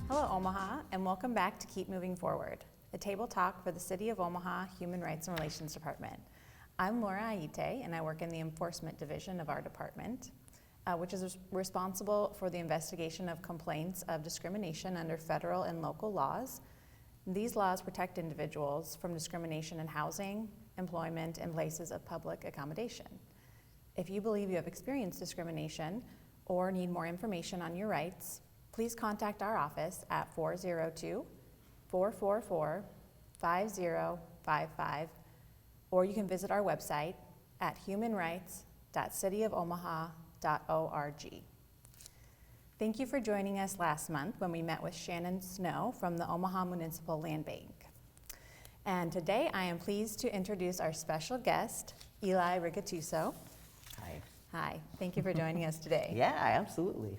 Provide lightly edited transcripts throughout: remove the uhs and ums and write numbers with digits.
Hello, Omaha, and welcome back to Keep Moving Forward, a table talk for the City of Omaha Human Rights and Relations Department. I'm Laura Aite, and I work in the Enforcement Division of our department, which is responsible for the investigation of complaints of discrimination under federal and local laws. These laws protect individuals from discrimination in housing, employment, and places of public accommodation. If you believe you have experienced discrimination or need more information on your rights, please contact our office at 402-444-5055, or you can visit our website at humanrights.cityofomaha.org. Thank you for joining us last month when we met with Shannon Snow from the Omaha Municipal Land Bank. And today I am pleased to introduce our special guest, Eli Rigatuso. Hi. Hi, thank you for joining us today. Yeah, absolutely.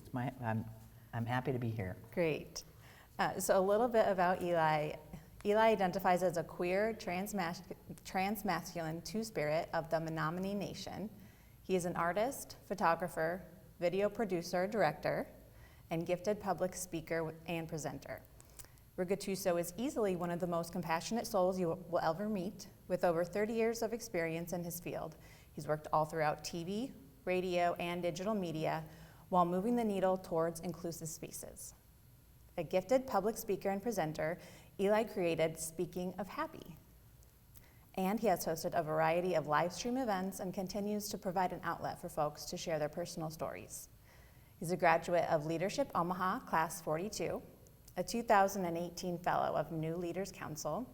I'm happy to be here. Great. So a little bit about Eli. Eli identifies as a queer, transmasculine two-spirit of the Menominee Nation. He is an artist, photographer, video producer, director, and gifted public speaker and presenter. Rigatuso is easily one of the most compassionate souls you will ever meet, with over 30 years of experience in his field. He's worked all throughout TV, radio, and digital media, while moving the needle towards inclusive spaces. A gifted public speaker and presenter, Eli created Speaking of Happy. And he has hosted a variety of live stream events and continues to provide an outlet for folks to share their personal stories. He's a graduate of Leadership Omaha, Class 42, a 2018 Fellow of New Leaders Council,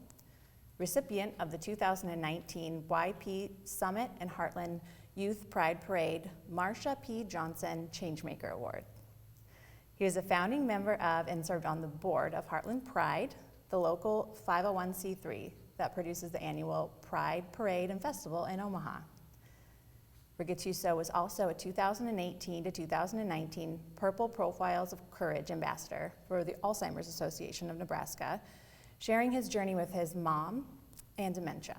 recipient of the 2019 YP Summit and Heartland Youth Pride Parade Marsha P. Johnson Changemaker Award. He was a founding member of and served on the board of Heartland Pride, the local 501c3 that produces the annual Pride Parade and Festival in Omaha. Rigatuso was also a 2018 to 2019 Purple Profiles of Courage Ambassador for the Alzheimer's Association of Nebraska, sharing his journey with his mom and dementia.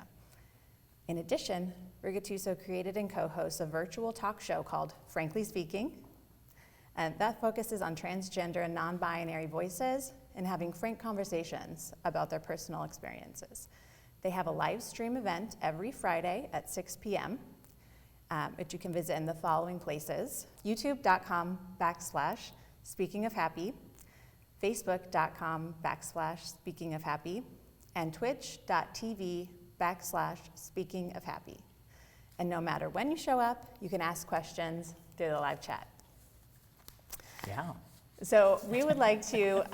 In addition, Rigatuso created and co-hosts a virtual talk show called Frankly Speaking, and that focuses on transgender and non-binary voices and having frank conversations about their personal experiences. They have a live stream event every Friday at 6 p.m., which you can visit in the following places: youtube.com/speakingofhappy, facebook.com/speakingofhappy, and twitch.tv/speakingofhappy. And no matter when you show up, you can ask questions through the live chat. Yeah. So we would like to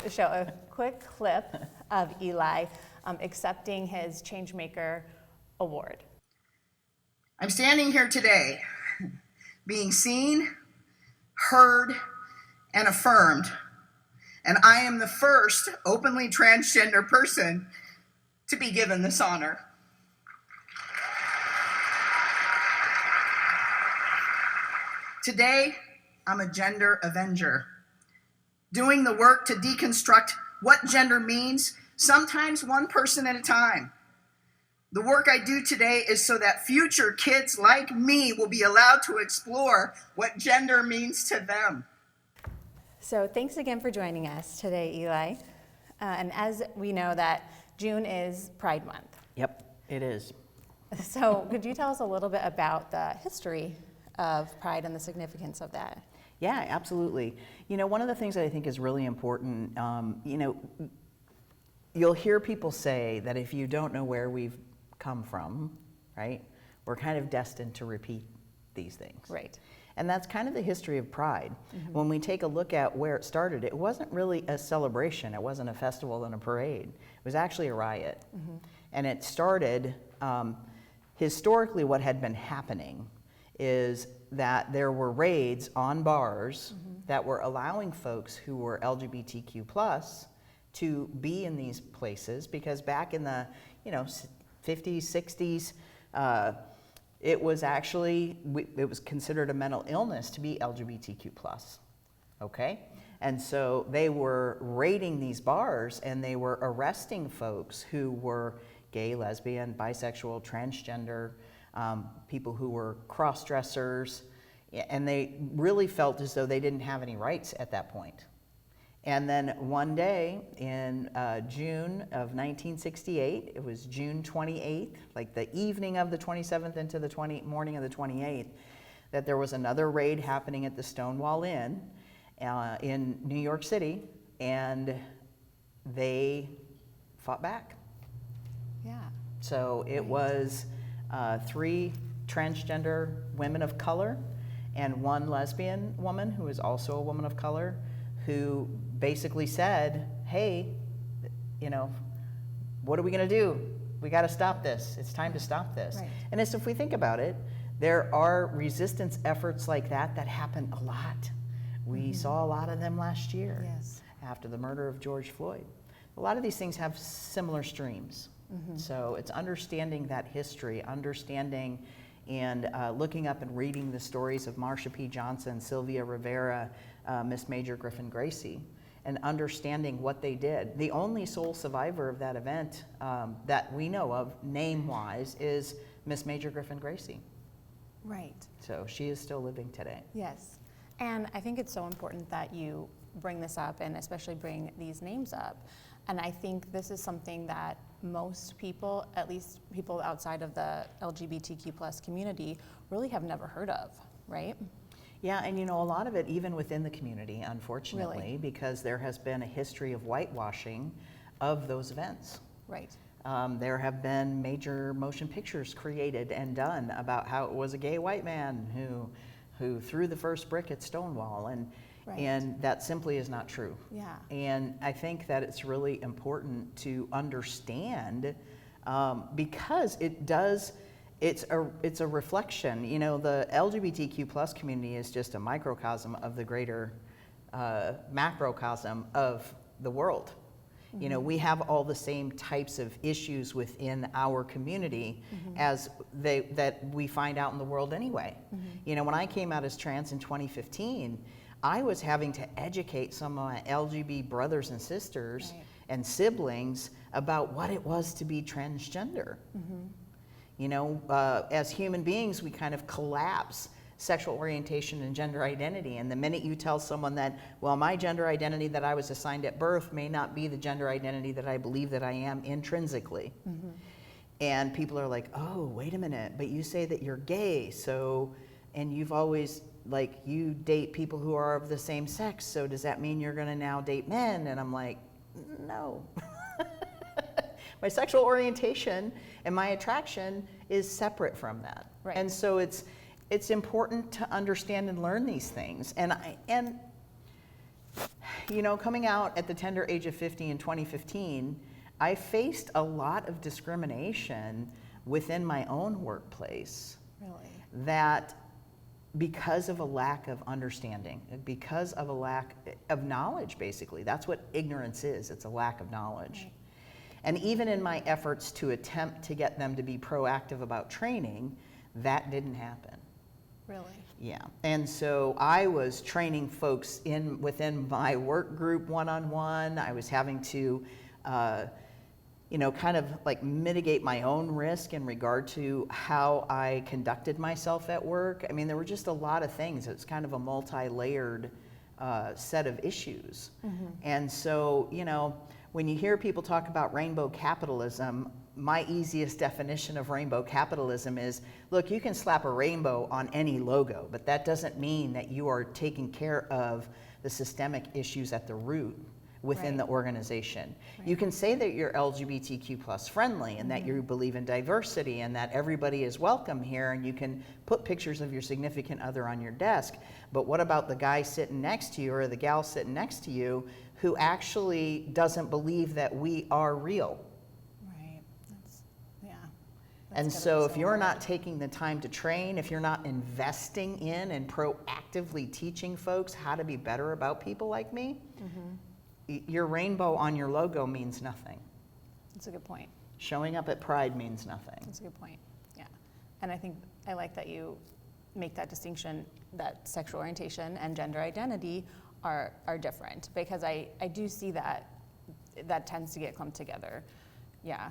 show a quick clip of Eli accepting his Changemaker Award. I'm standing here today being seen, heard, and affirmed, and I am the first openly transgender person to be given this honor. Today, I'm a gender avenger, doing the work to deconstruct what gender means, sometimes one person at a time. The work I do today is so that future kids like me will be allowed to explore what gender means to them. So thanks again for joining us today, Eli. And as we know that June is Pride Month. Yep, it is. So could you tell us a little bit about the history of Pride and the significance of that? Yeah, absolutely. You know, one of the things that I think is really important, you'll hear people say that if you don't know where we've come from, right, we're kind of destined to repeat these things. Right. And that's kind of the history of Pride. Mm-hmm. When we take a look at where it started, it wasn't really a celebration. It wasn't a festival and a parade. It was actually a riot. Mm-hmm. And it started, historically what had been happening is that there were raids on bars that were allowing folks who were LGBTQ plus to be in these places, because back in the 50s, 60s, it was actually, it was considered a mental illness to be LGBTQ plus, okay? And so they were raiding these bars and they were arresting folks who were gay, lesbian, bisexual, transgender, people who were cross-dressers, and they really felt as though they didn't have any rights at that point. And then one day in June of 1968, it was June 28th, like the evening of the 27th into the morning of the 28th, that there was another raid happening at the Stonewall Inn in New York City, and they fought back. Yeah. So it was 3 transgender women of color and 1 lesbian woman who is also a woman of color, who basically said, hey, you know, what are we going to do? We got to stop this. It's time to stop this. Right. And as if we think about it, there are resistance efforts like that happen a lot. We saw a lot of them last year. Yes. After the murder of George Floyd. A lot of these things have similar streams. So it's understanding that history, understanding and looking up and reading the stories of Marsha P. Johnson, Sylvia Rivera, Miss Major Griffin Gracie, and understanding what they did. The only sole survivor of that event that we know of, name-wise, is Miss Major Griffin Gracie. Right. So she is still living today. Yes. And I think it's so important that you bring this up, and especially bring these names up. And I think this is something that most people, at least people outside of the LGBTQ plus community, really have never heard of, right? Yeah, and you know, a lot of it even within the community, unfortunately, Really? because there has been a history of whitewashing of those events. Right. There have been major motion pictures created and done about how it was a gay white man who threw the first brick at Stonewall, Right. and that simply is not true. Yeah. And I think that it's really important to understand because it's a reflection. You know, the LGBTQ plus community is just a microcosm of the greater macrocosm of the world. You know, we have all the same types of issues within our community as that we find out in the world anyway. You know, when I came out as trans in 2015, I was having to educate some of my LGBT brothers and sisters Right. and siblings about what it was to be transgender. You know, as human beings, we kind of collapse sexual orientation and gender identity. And the minute you tell someone that, well, my gender identity that I was assigned at birth may not be the gender identity that I believe that I am intrinsically. And people are like, oh, wait a minute, but you say that you're gay, so, and you've always, like, you date people who are of the same sex, so does that mean you're gonna now date men? And I'm like, no. My sexual orientation and my attraction is separate from that. Right. And so it's important to understand and learn these things. And you know, coming out at the tender age of 50 in 2015, I faced a lot of discrimination within my own workplace. Really? That because of a lack of understanding, because of a lack of knowledge, basically. That's what ignorance is. It's a lack of knowledge. Right. And even in my efforts to attempt to get them to be proactive about training, that didn't happen. Really? Yeah, and so I was training folks within my work group one-on-one. I was having to, you know, kind of like mitigate my own risk in regard to how I conducted myself at work. I mean, there were just a lot of things. It's kind of a multi-layered set of issues. And so, you know, when you hear people talk about rainbow capitalism, my easiest definition of rainbow capitalism is, look, you can slap a rainbow on any logo, but that doesn't mean that you are taking care of the systemic issues at the root within Right. the organization. Right. You can say that you're LGBTQ plus friendly and that you believe in diversity and that everybody is welcome here, and you can put pictures of your significant other on your desk, but what about the guy sitting next to you or the gal sitting next to you who actually doesn't believe that we are real? Right. Yeah. And That's so gotta if be you're hard. not taking the time to train, if you're not investing in and proactively teaching folks how to be better about people like me, your rainbow on your logo means nothing. That's a good point. Showing up at Pride means nothing. That's a good point. Yeah. And I think I like that you make that distinction that sexual orientation and gender identity are different, because I do see that tends to get clumped together. Yeah.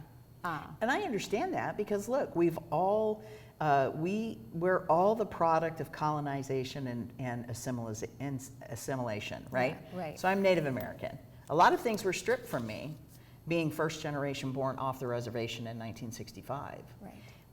And I understand that because look, we're all the product of colonization and assimilation, right? Yeah, right. So I'm Native American. A lot of things were stripped from me, being first generation born off the reservation in 1965. Right.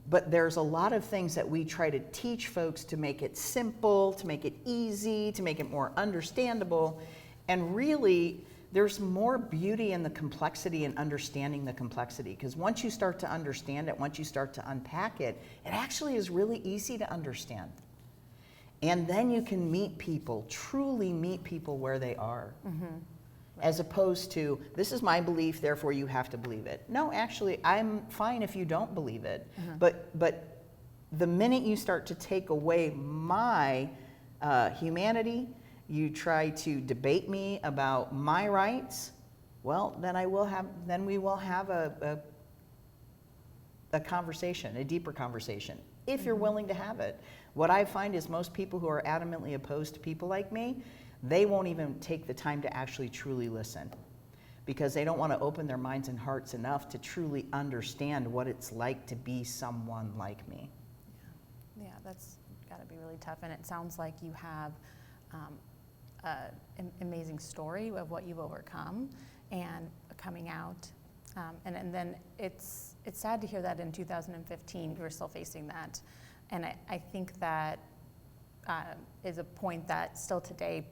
But there's a lot of things that we try to teach folks to make it simple, to make it easy, to make it more understandable. And really, there's more beauty in the complexity and understanding the complexity. Because once you start to understand it, once you start to unpack it, it actually is really easy to understand. And then you can meet people, truly meet people where they are. Mm-hmm. As opposed to, this is my belief, therefore you have to believe it. No, actually, I'm fine if you don't believe it. Mm-hmm. But the minute you start to take away my humanity, you try to debate me about my rights, well, then we will have a conversation, a deeper conversation, if you're willing to have it. What I find is most people who are adamantly opposed to people like me, they won't even take the time to actually truly listen because they don't want to open their minds and hearts enough to truly understand what it's like to be someone like me. Yeah, that's got to be really tough. And it sounds like you have an amazing story of what you've overcome and coming out. And then it's sad to hear that in 2015 you were still facing that. And I think that is a point that still today,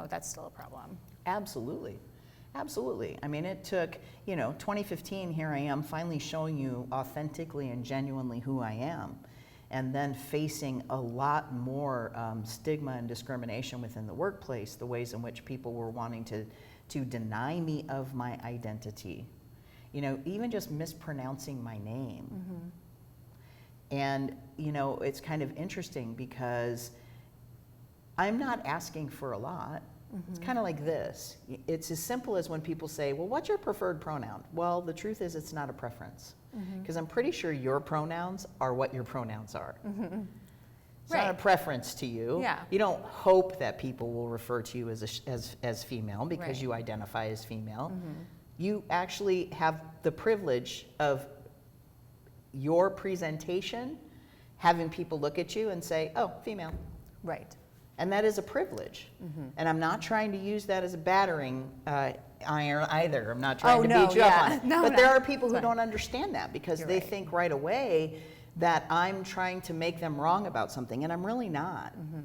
that's still a problem. Absolutely. Absolutely. I mean, it took, 2015, here I am finally showing you authentically and genuinely who I am. And then facing a lot more stigma and discrimination within the workplace, the ways in which people were wanting to deny me of my identity. Even just mispronouncing my name. Mm-hmm. And, it's kind of interesting because I'm not asking for a lot. Mm-hmm. It's kind of like this. It's as simple as when people say, well, what's your preferred pronoun? Well, the truth is it's not a preference. Because I'm pretty sure your pronouns are what your pronouns are. Mm-hmm. It's not a preference to you. Yeah. You don't hope that people will refer to you as female because you identify as female. Mm-hmm. You actually have the privilege of your presentation having people look at you and say, oh, female. Right. And that is a privilege. Mm-hmm. And I'm not trying to use that as a battering iron either. I'm not trying to beat you up on it. But there are people who don't understand that because they think right away that I'm trying to make them wrong about something, and I'm really not. Mm-hmm.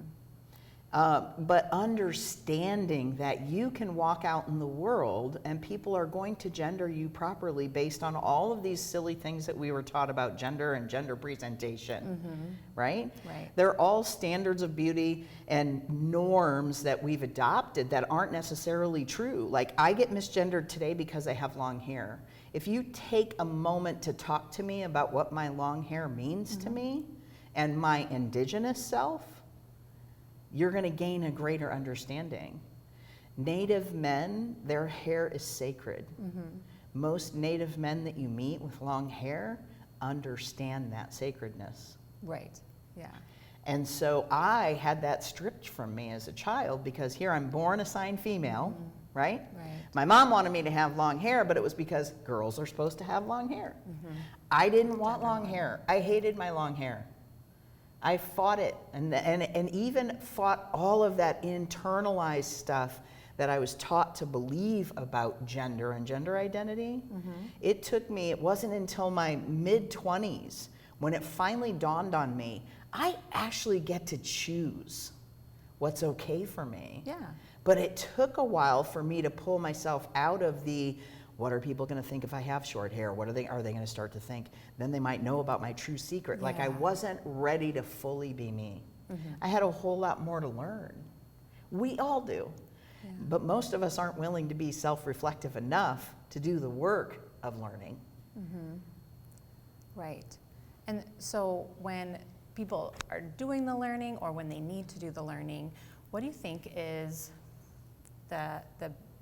But understanding that you can walk out in the world and people are going to gender you properly based on all of these silly things that we were taught about gender and gender presentation, right? Right. They're all standards of beauty and norms that we've adopted that aren't necessarily true. Like, I get misgendered today because I have long hair. If you take a moment to talk to me about what my long hair means to me and my indigenous self, you're going to gain a greater understanding. Native men, their hair is sacred. Mm-hmm. Most Native men that you meet with long hair understand that sacredness. Right, yeah. And so I had that stripped from me as a child because here I'm born assigned female, right? Right. My mom wanted me to have long hair, but it was because girls are supposed to have long hair. Mm-hmm. I didn't want long hair. I hated my long hair. I fought it and even fought all of that internalized stuff that I was taught to believe about gender and gender identity. Mm-hmm. It wasn't until my mid-20s when it finally dawned on me, I actually get to choose what's okay for me. Yeah. But it took a while for me to pull myself out of the, what are people going to think if I have short hair? Are they going to start to think? Then they might know about my true secret. Yeah. Like, I wasn't ready to fully be me. Mm-hmm. I had a whole lot more to learn. We all do. Yeah. But most of us aren't willing to be self-reflective enough to do the work of learning. Mm-hmm. Right. And so when people are doing the learning or when they need to do the learning, what do you think is the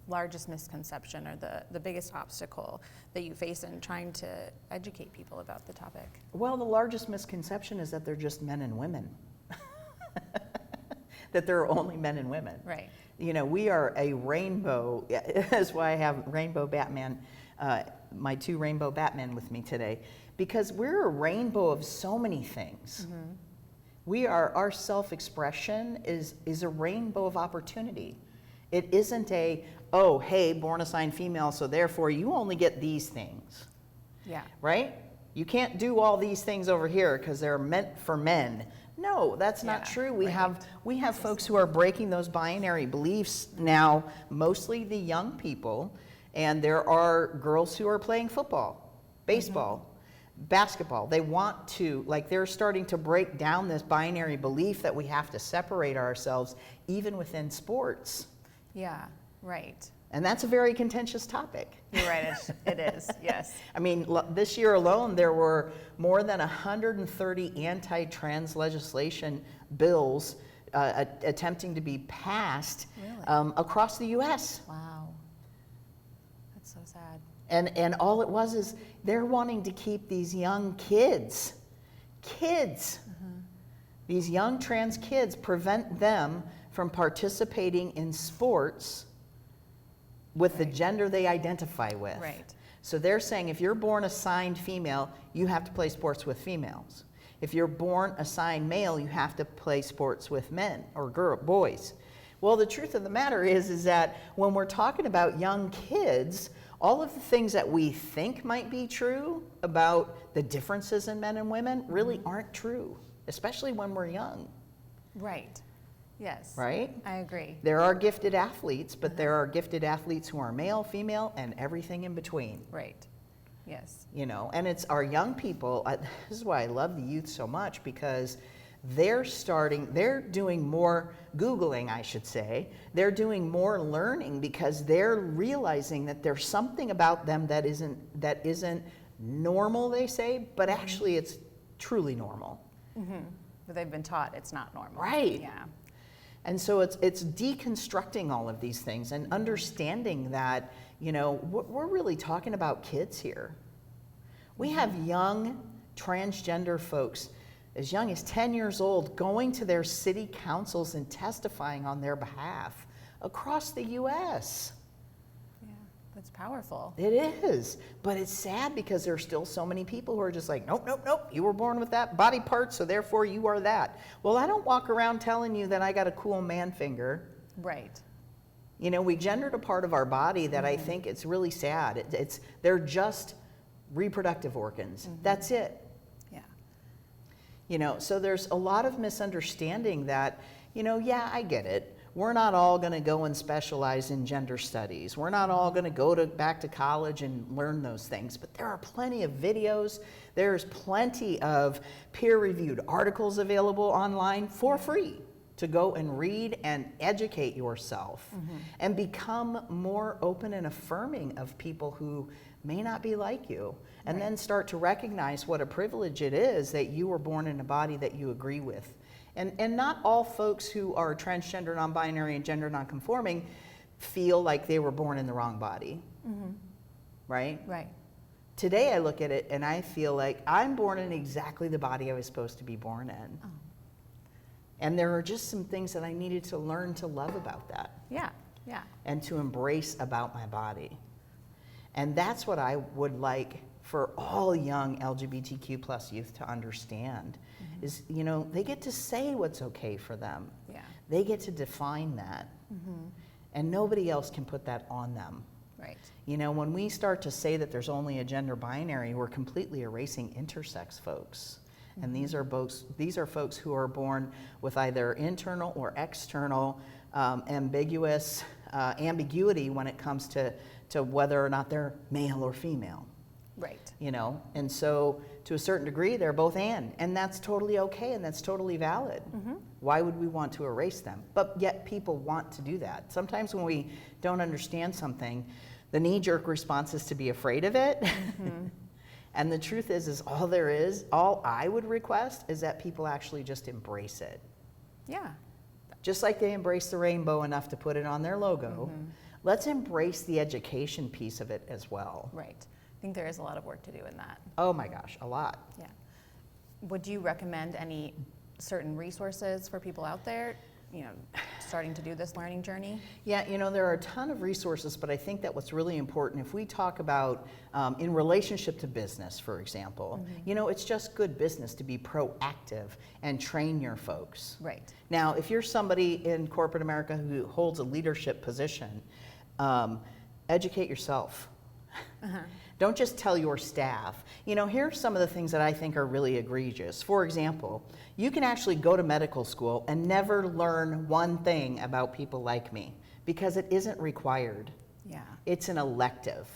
largest misconception or the biggest obstacle that you face in trying to educate people about the topic? Well, the largest misconception is that they're just men and women. That there are only men and women. Right. We are a rainbow. That's why I have Rainbow Batman my 2 rainbow Batmen with me today, because we're a rainbow of so many things. Our self-expression is a rainbow of opportunity. It isn't oh, hey, born assigned female, so therefore you only get these things. Yeah. Right? You can't do all these things over here because they're meant for men. No, that's not true. We have folks who are breaking those binary beliefs now, mostly the young people, and there are girls who are playing football, baseball, basketball. They want to, like, they're starting to break down this binary belief that we have to separate ourselves even within sports. Yeah, right. And that's a very contentious topic. You're right, it is, yes. I mean, this year alone, there were more than 130 anti-trans legislation bills attempting to be passed across the U.S. Wow. That's so sad. And all it was is they're wanting to keep these young kids, these young trans kids, prevent them from participating in sports with the gender they identify with. Right. So they're saying if you're born assigned female, you have to play sports with females. If you're born assigned male, you have to play sports with men or boys. Well, the truth of the matter is that when we're talking about young kids, all of the things that we think might be true about the differences in men and women really aren't true, especially when we're young. Right. Yes. Right? I agree. There are gifted athletes, but there are gifted athletes who are male, female, and everything in between. Right. Yes. You know, and it's our young people. This is why I love the youth so much, because they're doing more Googling, I should say. They're doing more learning because they're realizing that there's something about them that isn't normal, they say, but actually it's truly normal. But they've been taught it's not normal. Right. Yeah. And so it's deconstructing all of these things and understanding that, you know, we're really talking about kids here. We have young transgender folks as young as 10 years old going to their city councils and testifying on their behalf across the U.S. Yeah, that's powerful. It is, but it's sad because there are still so many people who are just like, nope, nope, nope, you were born with that body part, so therefore you are that. Well, I don't walk around telling you that I got a cool man finger. Right. You know, we gendered a part of our body that I think it's really sad. They're just reproductive organs. That's it. Yeah. You know, so there's a lot of misunderstanding that, you know, yeah, I get it. We're not all going to go and specialize in gender studies. We're not all going to go back to college and learn those things. But there are plenty of videos. There's plenty of peer-reviewed articles available online for free to go and read and educate yourself and become more open and affirming of people who may not be like you, and then start to recognize what a privilege it is that you were born in a body that you agree with. And not all folks who are transgender, non-binary, and gender non-conforming feel like they were born in the wrong body, right? Right. Today I look at it and I feel like I'm born in exactly the body I was supposed to be born in. Oh. And there are just some things that I needed to learn to love about that. Yeah. Yeah. And to embrace about my body. And that's what I would like for all young LGBTQ plus youth to understand is, you know, they get to say what's okay for them. Yeah. They get to define that. And nobody else can put that on them. Right. You know, when we start to say that there's only a gender binary, we're completely erasing intersex folks. And these are folks who are born with either internal or external ambiguity when it comes to whether or not they're male or female. Right. You know, and so to a certain degree, they're both and that's totally okay and that's totally valid. Why would we want to erase them? But yet people want to do that. Sometimes when we don't understand something, the knee-jerk response is to be afraid of it. And the truth is all I would request is that people actually just embrace it. Yeah. Just like they embrace the rainbow enough to put it on their logo, let's embrace the education piece of it as well. Right. I think there is a lot of work to do in that. Oh my gosh, a lot. Yeah. Would you recommend any certain resources for people out there? starting to do this learning journey? Yeah, there are a ton of resources, but I think that what's really important, if we talk about in relationship to business, for example, it's just good business to be proactive and train your folks. Right. Now, if you're somebody in corporate America who holds a leadership position, educate yourself. Don't just tell your staff. Here are some of the things that I think are really egregious. For example, you can actually go to medical school and never learn one thing about people like me because it isn't required. Yeah. It's an elective.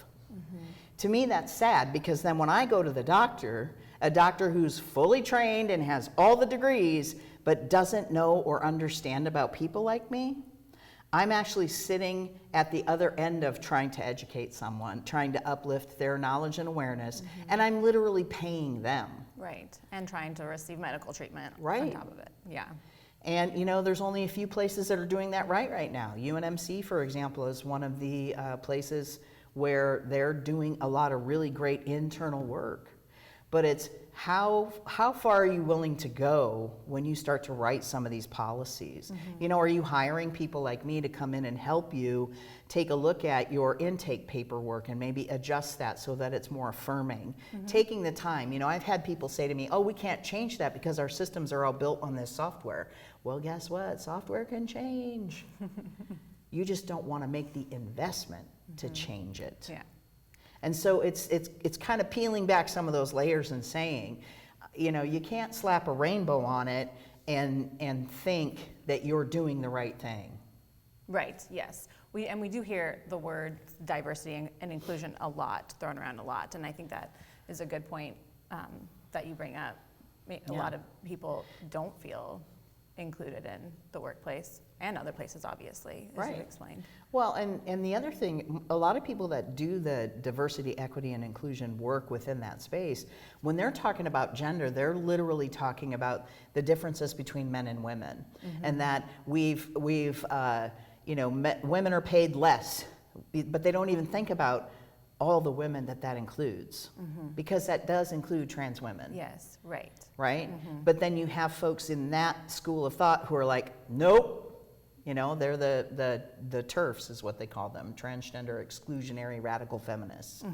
To me, that's sad because then when I go to the doctor, a doctor who's fully trained and has all the degrees but doesn't know or understand about people like me, I'm actually sitting at the other end of trying to educate someone, trying to uplift their knowledge and awareness, and I'm literally paying them. Right, and trying to receive medical treatment Right. on top of it. Yeah. And there's only a few places that are doing that right now. UNMC, for example, is one of the places where they're doing a lot of really great internal work. But it's how far are you willing to go when you start to write some of these policies? Are you hiring people like me to come in and help you take a look at your intake paperwork and maybe adjust that so that it's more affirming? Taking the time. I've had people say to me, oh, we can't change that because our systems are all built on this software. Well, guess what? Software can change. You just don't want to make the investment to change it. Yeah. And so it's kind of peeling back some of those layers and saying, you can't slap a rainbow on it and think that you're doing the right thing. Right, yes. We do hear the word diversity and inclusion a lot, thrown around a lot, and I think that is a good point that you bring up. A lot of people don't feel included in the workplace and other places, obviously, as you explained. Well, and the other thing, a lot of people that do the diversity, equity, and inclusion work within that space, when they're talking about gender, they're literally talking about the differences between men and women, and that we've women are paid less, but they don't even think about all the women that includes, because that does include trans women. Yes, right. Right? But then you have folks in that school of thought who are like, nope. They're the TERFs is what they call them, transgender exclusionary radical feminists.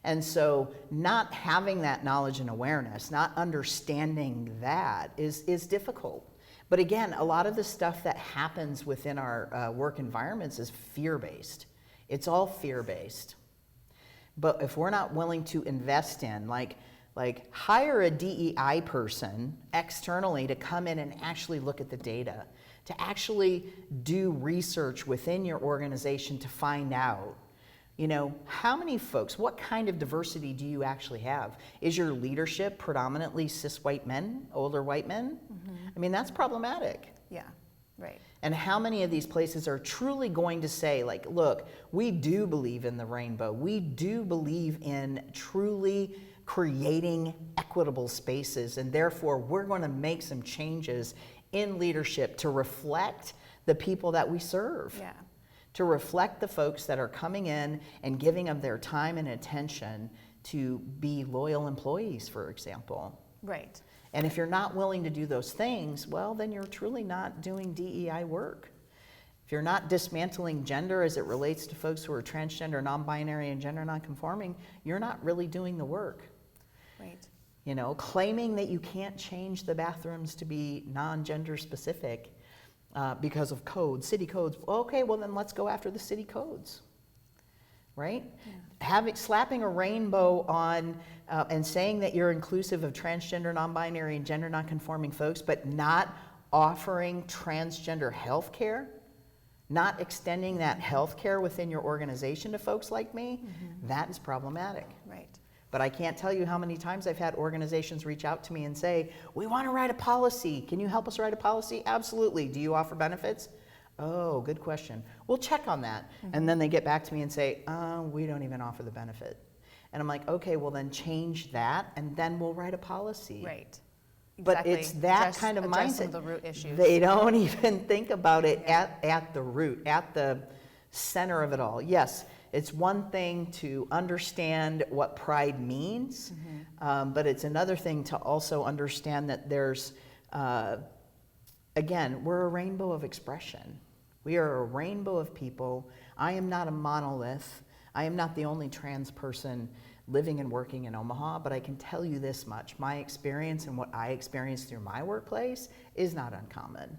And so not having that knowledge and awareness, not understanding that is difficult. But again, a lot of the stuff that happens within our work environments is fear-based. It's all fear-based. But if we're not willing to invest in, like hire a DEI person externally to come in and actually look at the data, to actually do research within your organization to find out, how many folks, what kind of diversity do you actually have? Is your leadership predominantly cis white men, older white men? I mean, that's problematic. Yeah, right. And how many of these places are truly going to say, like, look, we do believe in the rainbow. We do believe in truly creating equitable spaces, and therefore we're going to make some changes in leadership to reflect the people that we serve. Yeah. To reflect the folks that are coming in and giving of their time and attention to be loyal employees, for example. Right. And if you're not willing to do those things, well, then you're truly not doing DEI work. If you're not dismantling gender as it relates to folks who are transgender, non-binary, and gender non-conforming, you're not really doing the work. Right. Claiming that you can't change the bathrooms to be non-gender specific because of codes, city codes. Okay, well then let's go after the city codes, right? Yeah. Slapping a rainbow on and saying that you're inclusive of transgender, non-binary, and gender non-conforming folks, but not offering transgender health care, not extending that health care within your organization to folks like me, that is problematic. Right. But I can't tell you how many times I've had organizations reach out to me and say, we want to write a policy. Can you help us write a policy? Absolutely. Do you offer benefits? Oh, good question. We'll check on that. And then they get back to me and say, we don't even offer the benefit. And I'm like, okay, well then change that and then we'll write a policy. Right. But Exactly. it's that kind of address some mindset. of the root issues. They don't even think about it at the root, at the center of it all. Yes, it's one thing to understand what pride means, but it's another thing to also understand that there's again, we're a rainbow of expression. We are a rainbow of people. I am not a monolith. I am not the only trans person living and working in Omaha, but I can tell you this much. My experience and what I experienced through my workplace is not uncommon.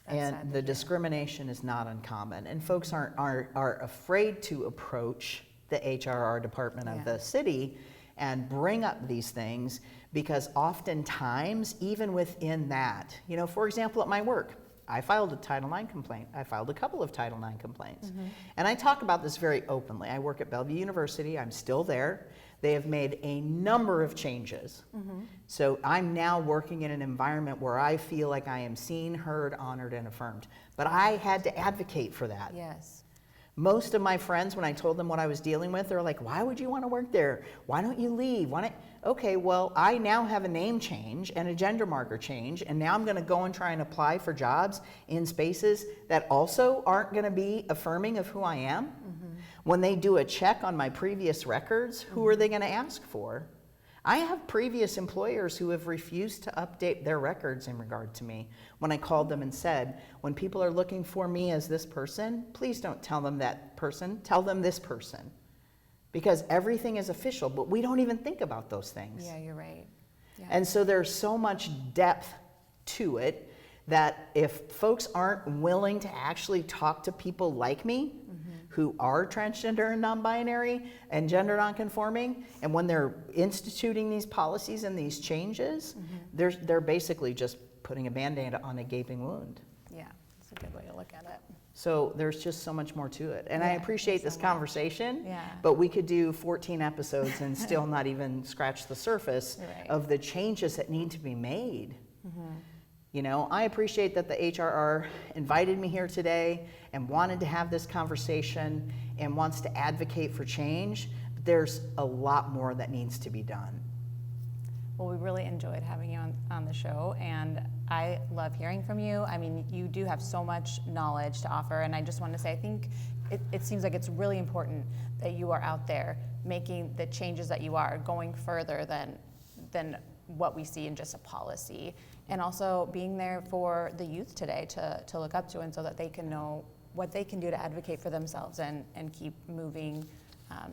And the discrimination is not uncommon. And folks are afraid to approach the HRR department of the city and bring up these things, because oftentimes, even within that, for example, at my work, I filed a Title IX complaint. I filed a couple of Title IX complaints. And I talk about this very openly. I work at Bellevue University. I'm still there. They have made a number of changes. So I'm now working in an environment where I feel like I am seen, heard, honored, and affirmed. But I had to advocate for that. Yes. Most of my friends, when I told them what I was dealing with, they're like, why would you want to work there? Why don't you leave? Okay, well, I now have a name change and a gender marker change, and now I'm going to go and try and apply for jobs in spaces that also aren't going to be affirming of who I am. When they do a check on my previous records, who are they going to ask for? I have previous employers who have refused to update their records in regard to me. When I called them and said, when people are looking for me as this person, please don't tell them that person, tell them this person. Because everything is official, but we don't even think about those things. Yeah, you're right. Yeah. And so there's so much depth to it that if folks aren't willing to actually talk to people like me, who are transgender and non-binary and gender non-conforming, and when they're instituting these policies and these changes, they're basically just putting a Band-Aid on a gaping wound. Yeah, that's a good way to look at it. So there's just so much more to it. And I appreciate this conversation, but we could do 14 episodes and still not even scratch the surface of the changes that need to be made. I appreciate that the HRR invited me here today and wanted to have this conversation and wants to advocate for change, but there's a lot more that needs to be done. Well, we really enjoyed having you on the show, and I love hearing from you. I mean, you do have so much knowledge to offer, and I just want to say, I think it seems like it's really important that you are out there making the changes that you are, going further than what we see in just a policy, and also being there for the youth today to look up to, and so that they can know what they can do to advocate for themselves and keep moving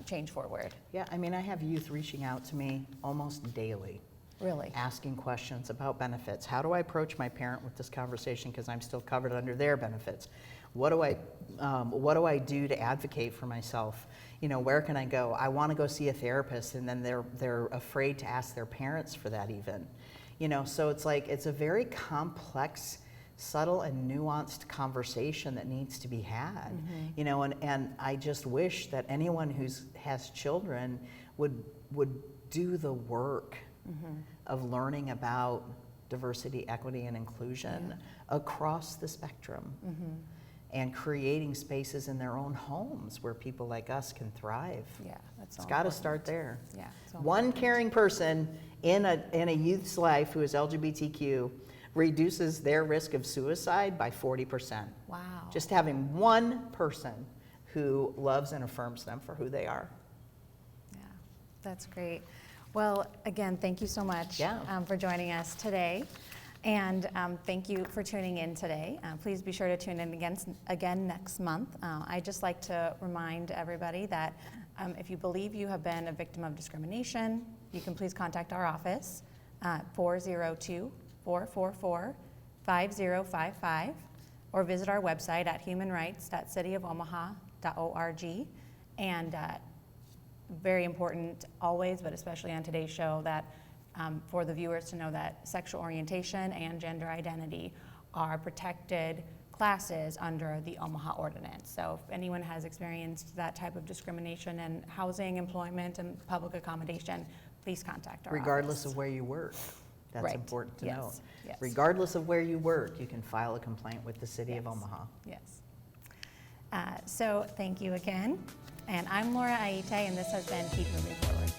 change forward. Yeah, I mean, I have youth reaching out to me almost daily. Really? Asking questions about benefits. How do I approach my parent with this conversation because I'm still covered under their benefits? What do I do to advocate for myself? Where can I go? I want to go see a therapist, and then they're afraid to ask their parents for that even. So it's like it's a very complex, subtle and nuanced conversation that needs to be had. And I just wish that anyone who has children would do the work of learning about diversity, equity, and inclusion across the spectrum, and creating spaces in their own homes where people like us can thrive. Yeah, that's It's got to start there. Yeah. One caring person in a youth's life who is LGBTQ reduces their risk of suicide by 40%. Wow. Just having one person who loves and affirms them for who they are. Yeah, that's great. Well, again, thank you so much for joining us today. And thank you for tuning in today. Please be sure to tune in again next month. I'd just like to remind everybody that if you believe you have been a victim of discrimination, you can please contact our office at 402-444-5055, or visit our website at humanrights.cityofomaha.org. And very important always, but especially on today's show, that for the viewers to know that sexual orientation and gender identity are protected classes under the Omaha Ordinance. So if anyone has experienced that type of discrimination in housing, employment, and public accommodation, please contact our Regardless office. of where you work. That's important to note. Yes. Regardless of where you work, you can file a complaint with the City of Omaha. Yes. So thank you again. And I'm Laura Aite, and this has been Keep Moving Forward.